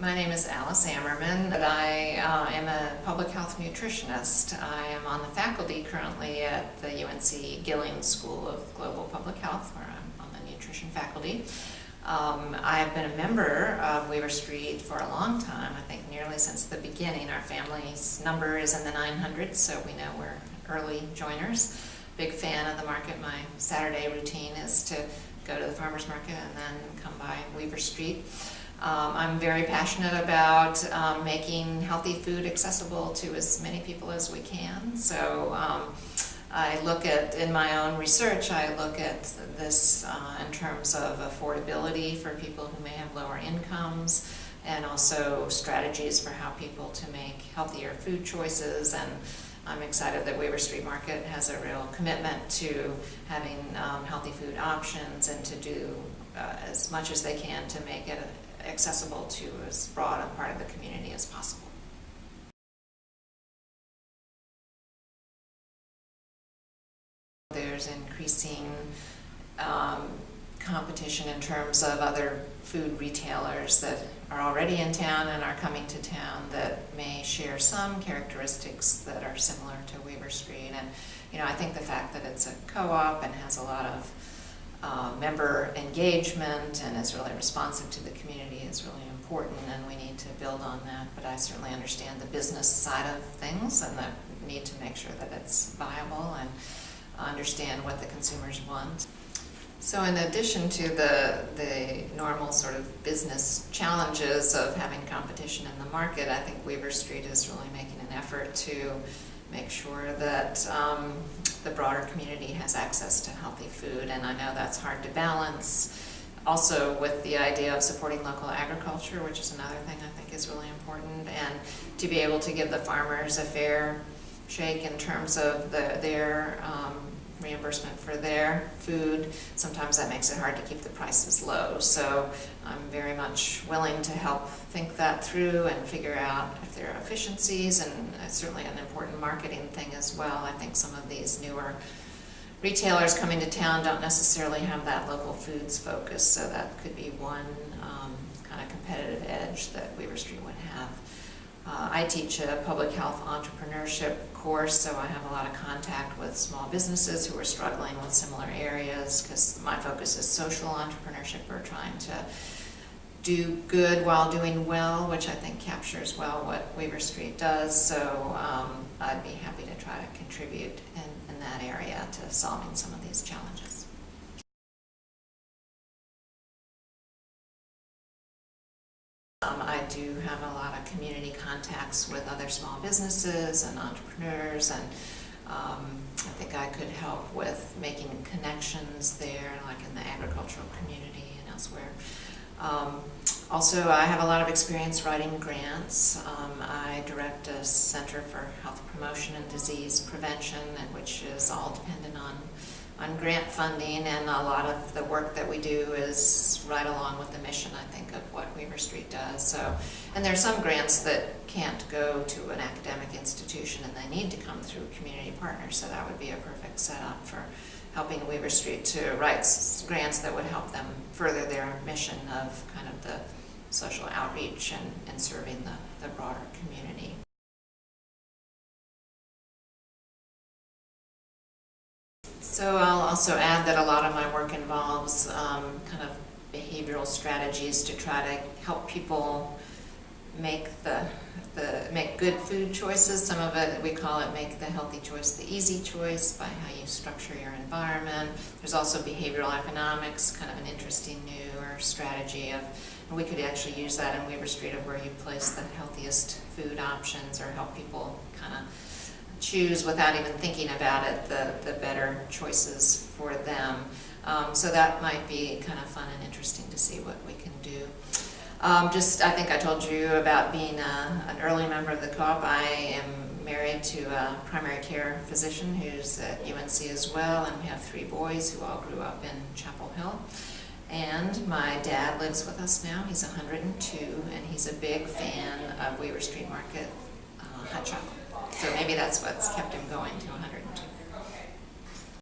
My name is Alice Ammerman, and I am a public health nutritionist. I am on the faculty currently at the UNC Gilliam School of Global Public Health, where I'm on the nutrition faculty. I've been a member of Weaver Street for a long time, I think nearly since the beginning. Our family's number is in the 900s, so we know we're early joiners. Big fan of the market. My Saturday routine is to go to the farmer's market and then come by Weaver Street. I'm very passionate about making healthy food accessible to as many people as we can. So I look at, in my own research, I look at this in terms of affordability for people who may have lower incomes, and also strategies for how people to make healthier food choices. And I'm excited that Weaver Street Market has a real commitment to having healthy food options and to do as much as they can to make it accessible to as broad a part of the community as possible. There's increasing competition in terms of other food retailers that are already in town and are coming to town that may share some characteristics that are similar to Weaver Street. And I think the fact that it's a co-op and has a lot of member engagement and is really responsive to the community is really important, and we need to build on that. But I certainly understand the business side of things and the need to make sure that it's viable and understand what the consumers want. So in addition to the normal sort of business challenges of having competition in the market, I think Weaver Street is really making an effort to make sure that the broader community has access to healthy food, and I know that's hard to balance. Also with the idea of supporting local agriculture, which is another thing I think is really important, and to be able to give the farmers a fair shake in terms of their reimbursement for their food. Sometimes that makes it hard to keep the prices low. So I'm very much willing to help think that through and figure out if there are efficiencies, and it's certainly an important marketing thing as well. I think some of these newer retailers coming to town don't necessarily have that local foods focus, so that could be one kind of competitive edge that Weaver Street would have. I teach a public health entrepreneurship course, so I have a lot of contact with small businesses who are struggling with similar areas, because my focus is social entrepreneurship. We're trying to do good while doing well, which I think captures well what Weaver Street does. So I'd be happy to try to contribute in that area to solving some of these challenges. I do have a lot of community contacts with other small businesses and entrepreneurs, and I think I could help with making connections there, like in the agricultural community and elsewhere. Also, I have a lot of experience writing grants. I direct a Center for Health Promotion and Disease Prevention, which is all dependent on grant funding, and a lot of the work that we do is right along with the mission, I think, of what Weaver Street does. So, and there are some grants that can't go to an academic institution and they need to come through community partners, so that would be a perfect setup for helping Weaver Street to write grants that would help them further their mission of kind of the social outreach and serving the broader community. So I'll also add that a lot of my work involves kind of behavioral strategies to try to help people make make good food choices. Some of it, we call it make the healthy choice the easy choice, by how you structure your environment. There's also behavioral economics, kind of an interesting newer strategy of, and we could actually use that in Weaver Street, of where you place the healthiest food options or help people kind of choose without even thinking about it, the better choices for them. So that might be kind of fun and interesting to see what we can do. I think I told you about being an early member of the co-op. I am married to a primary care physician who's at UNC as well, and we have 3 boys who all grew up in Chapel Hill. And my dad lives with us now. He's 102, and he's a big fan of Weaver Street Market hot chocolate. So maybe that's what's kept him going to 100.